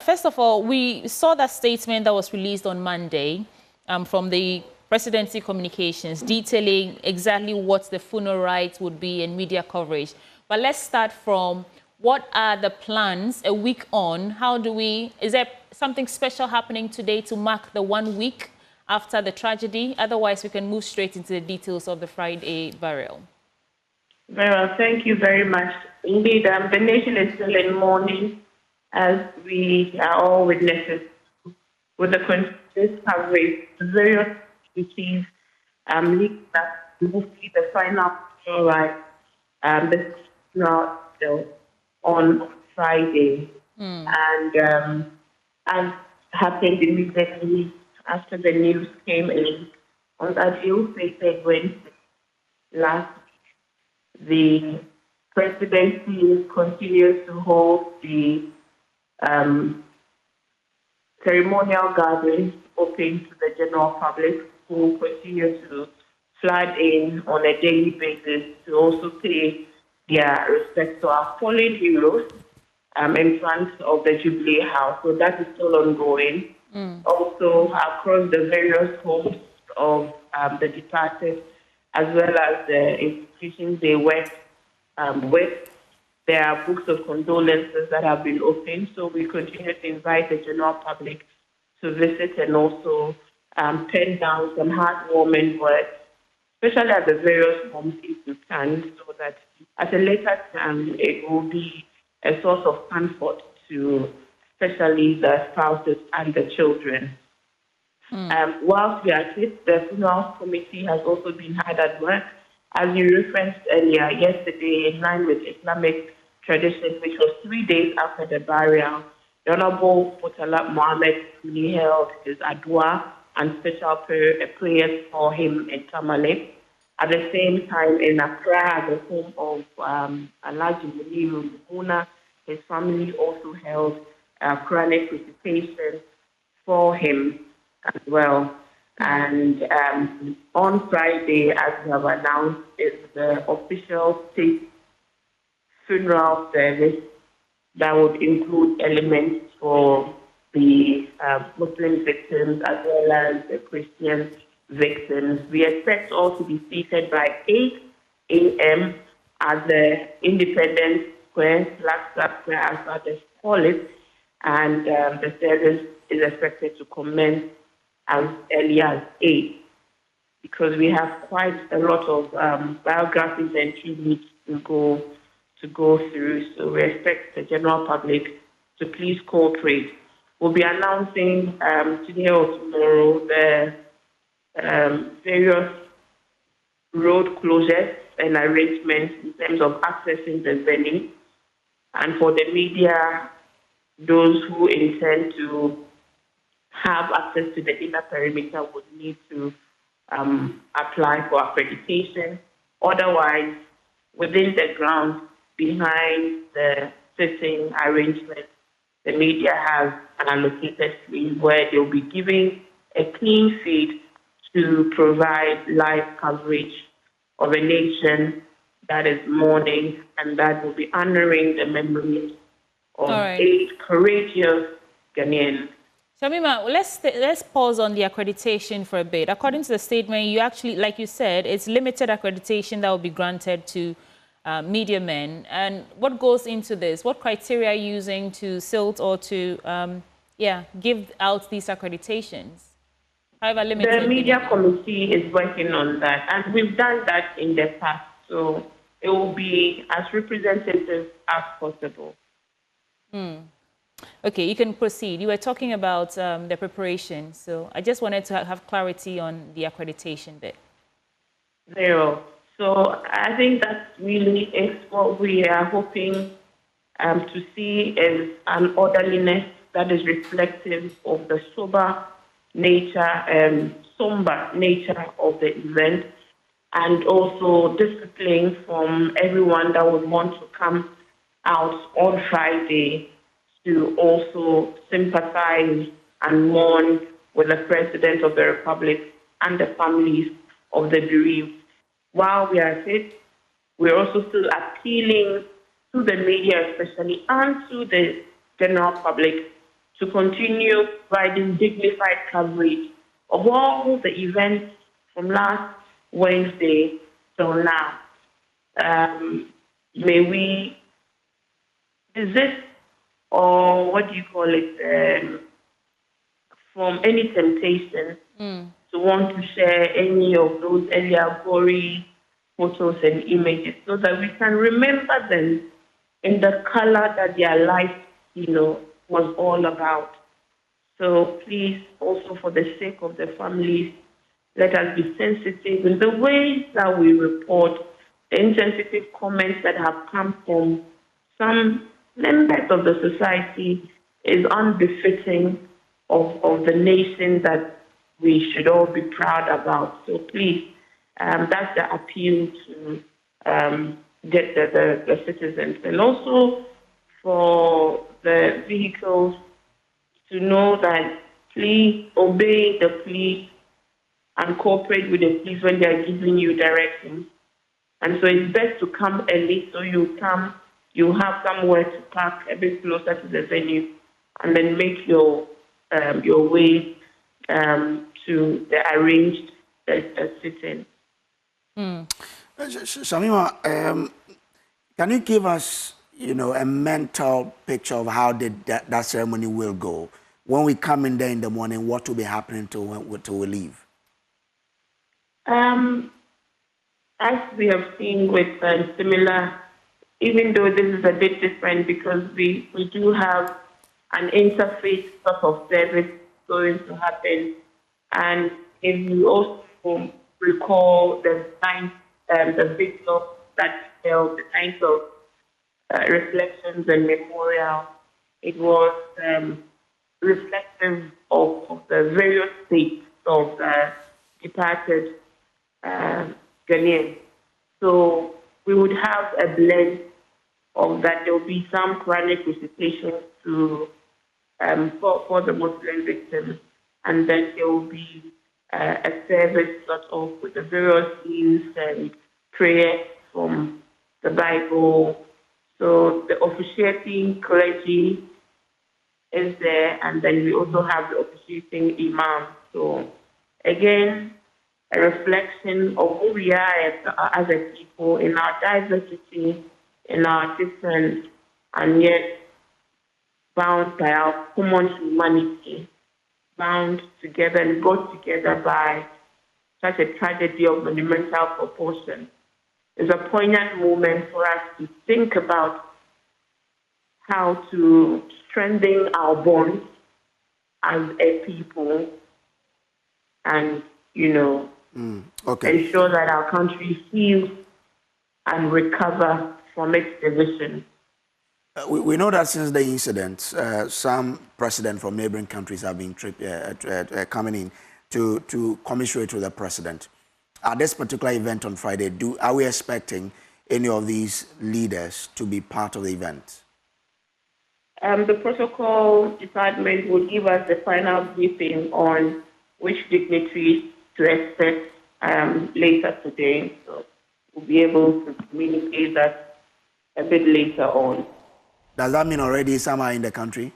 first of all, we saw that statement that was released on Monday from the presidency communications detailing exactly what the funeral rites would be and media coverage. But let's start from what are the plans a week on? Is there something special happening today to mark the 1 week after the tragedy? Otherwise, we can move straight into the details of the Friday burial. Very well, thank you very much. Indeed, the nation is still in mourning as we are all witnesses with the continuous coverage, the various duties, leading up mostly the final right, the now still on Friday, and as happened immediately after the news came in on that ill-fated Wednesday last week, the presidency continues to hold the ceremonial gatherings open to the general public, who continue to flood in on a daily basis to also pay their respects to our fallen heroes in front of the Jubilee House. So that is still ongoing. Also, across the various homes of the departed, as well as the institutions they work with, there are books of condolences that have been opened. So we continue to invite the general public to visit and also pen down some heartwarming words, especially at the various homes if you can, so that at a later time it will be a source of comfort to especially the spouses and the children. Whilst we are at it, the funeral committee has also been hard at work. As you referenced earlier, yesterday, in line with Islamic tradition, which was 3 days after the burial, the Honorable Murtala Mohammed held his adwa and special prayers for him in Tamale. At the same time, in Accra, at the home of Alhaji Muniru Muna, his family also held Quranic recitation for him as well. And on Friday, as we have announced, is the official state funeral service that would include elements for the Muslim victims as well as the Christian victims. We expect all to be seated by 8 a.m. at the Independence Square, Flagstaff Square, as others call it, and the service is expected to commence as early as 8, because we have quite a lot of biographies and tributes to go through. So we expect the general public to please cooperate. We'll be announcing today or tomorrow the various road closures and arrangements in terms of accessing the venue. And for the media, those who intend to have access to the inner perimeter would need to apply for accreditation. Otherwise, within the ground, behind the sitting arrangement, the media has an allocated screen where they'll be giving a clean feed to provide live coverage of a nation that is mourning and that will be honoring the memories of 8 courageous Ghanaians. Shamima, let's pause on the accreditation for a bit. According to the statement, you actually, like you said, it's limited accreditation that will be granted to media men. And what goes into this? What criteria are you using to silt or to give out these accreditations? However limited. The media committee is working on that, and we've done that in the past, so it will be as representative as possible. Okay, you can proceed. You were talking about the preparation, so I just wanted to have clarity on the accreditation bit. Very well. So I think that really is what we are hoping to see is an orderliness that is reflective of the somber nature of the event, and also discipline from everyone that would want to come out on Friday to also sympathize and mourn with the President of the Republic and the families of the bereaved. While we are at it, we're also still appealing to the media especially and to the general public to continue providing dignified coverage of all the events from last Wednesday till now. May we desist, or what do you call it, from any temptation to want to share any of those earlier gory photos and images, so that we can remember them in the color that their life, was all about. So please, also for the sake of the families, let us be sensitive in the ways that we report the insensitive comments that have come from some members of the society is unbefitting of the nation that we should all be proud about. So please, that's the appeal to the citizens. And also for the vehicles to know that please obey the police and cooperate with the police when they are giving you directions. And so it's best to come early, so you have somewhere to park a bit closer to the venue, and then make your way to the arranged sit-in. Shamima, can you give us, a mental picture of how that ceremony will go? When we come in there in the morning, what will be happening till we leave? As we have seen with similar, even though this is a bit different because we do have an interfaith sort of service going to happen. And if you also recall the video that held the kinds of reflections and memorial, it was reflective of the various states of departed Ghanaians. So we would have a blend of that. There will be some Quranic recitation for the Muslim victims, and then there will be a service sort of with the various hymns and prayers from the Bible. So the officiating clergy is there, and then we also have the officiating imam. So again, a reflection of who we are as a people in our diversity, in our difference, and yet bound by our common humanity, bound together and brought together by such a tragedy of monumental proportion. It's a poignant moment for us to think about how to strengthen our bonds as a people and, ensure that our country heals and recover from its division. We know that since the incident, some presidents from neighboring countries have been coming in to commiserate with the president. At this particular event on Friday, are we expecting any of these leaders to be part of the event? The protocol department will give us the final briefing on which dignitaries to expect later today. So we'll be able to communicate that a bit later on. Does that mean already some are in the country?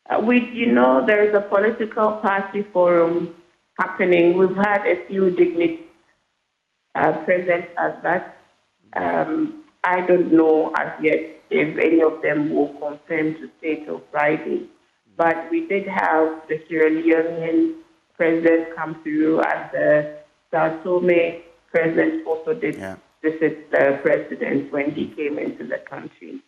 There is a political party forum happening. We've had a few dignitaries present at that. I don't know as yet if any of them will confirm to stay till Friday. But we did have the Sierra Leonean president come through, and the Sao Tome president also did visit the president when he came into the country.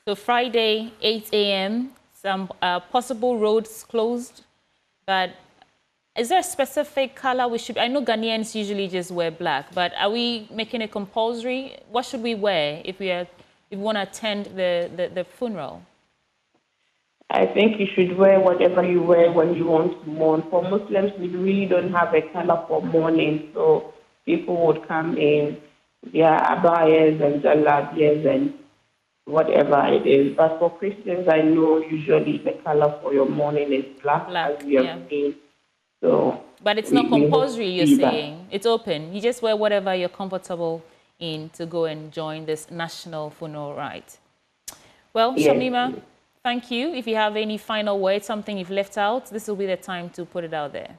So Friday, 8 a.m., some possible roads closed. But is there a specific color we should? I know Ghanaians usually just wear black, but are we making it compulsory? What should we wear if we want to attend the funeral? I think you should wear whatever you wear when you want to mourn. For Muslims, we really don't have a color for mourning, so people would come in their abayas and jalabiyas and whatever it is. But for Christians, I know usually the color for your mourning is black as we have seen. So, but it's not compulsory, you're saying? It's open. You just wear whatever you're comfortable in to go and join this national funeral rite. Well, yes. Shamima, Thank you. If you have any final words, something you've left out, this will be the time to put it out there.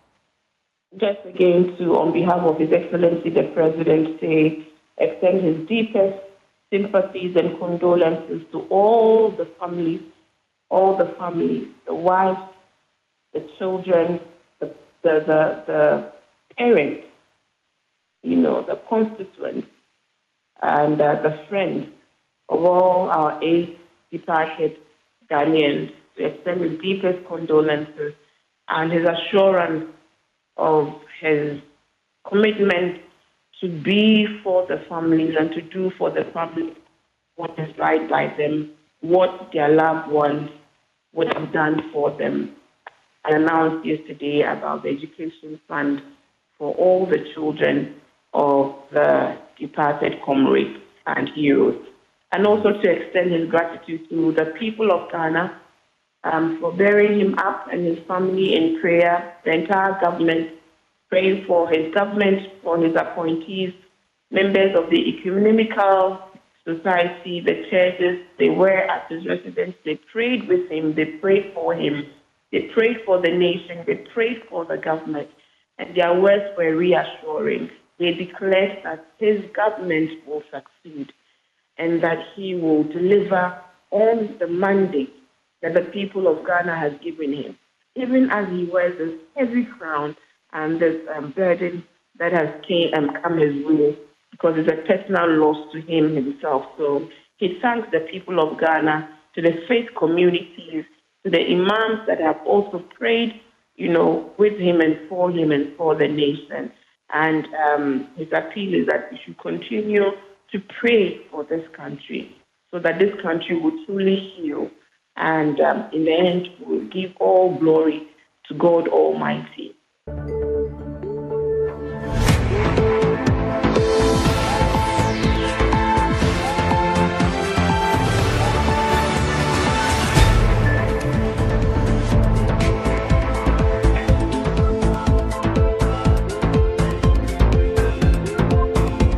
Just again to, on behalf of His Excellency the President, extend his deepest sympathies and condolences to all the families, the wives, the children, the parents, the constituents, and the friends of all our 8 departed Ghanaians, to extend his deepest condolences and his assurance of his commitment to be for the families and to do for the family what is right by them, what their loved ones would have done for them. I announced yesterday about the education fund for all the children of the departed comrades and heroes, and also to extend his gratitude to the people of Ghana for bearing him up and his family in prayer, the entire government, praying for his government, for his appointees, members of the ecumenical society, the churches. They were at his residence. They prayed with him. They prayed for him. They prayed for the nation. They prayed for the government. And their words were reassuring. They declared that his government will succeed and that he will deliver on the mandate that the people of Ghana has given him, even as he wears this heavy crown and this burden that has come his way, because it's a personal loss to him himself. So he thanks the people of Ghana, to the faith communities, to the imams that have also prayed, with him and for the nation. And his appeal is that we should continue to pray for this country so that this country will truly heal. And in the end, we'll give all glory to God Almighty.